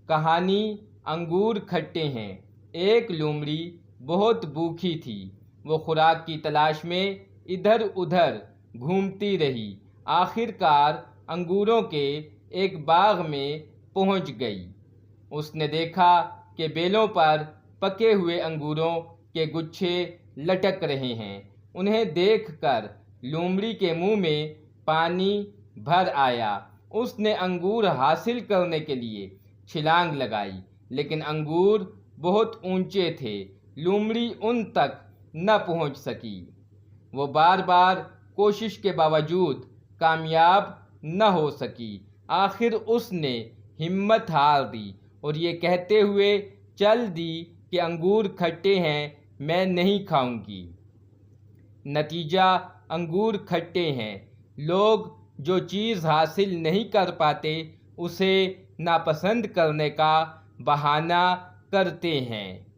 कहानी अंगूर खट्टे हैं। एक लोमड़ी बहुत भूखी थी। वो खुराक की तलाश में इधर उधर घूमती रही। आखिरकार अंगूरों के एक बाग में पहुंच गई। उसने देखा कि बेलों पर पके हुए अंगूरों के गुच्छे लटक रहे हैं। उन्हें देखकर लोमड़ी के मुंह में पानी भर आया। उसने अंगूर हासिल करने के लिए छलांग लगाई, लेकिन अंगूर बहुत ऊंचे थे। लोमड़ी उन तक न पहुंच सकी। वो बार बार कोशिश के बावजूद कामयाब न हो सकी। आखिर उसने हिम्मत हार दी और ये कहते हुए चल दी कि अंगूर खट्टे हैं, मैं नहीं खाऊंगी। नतीजा अंगूर खट्टे हैं। लोग जो चीज़ हासिल नहीं कर पाते उसे नापसंद करने का बहाना करते हैं।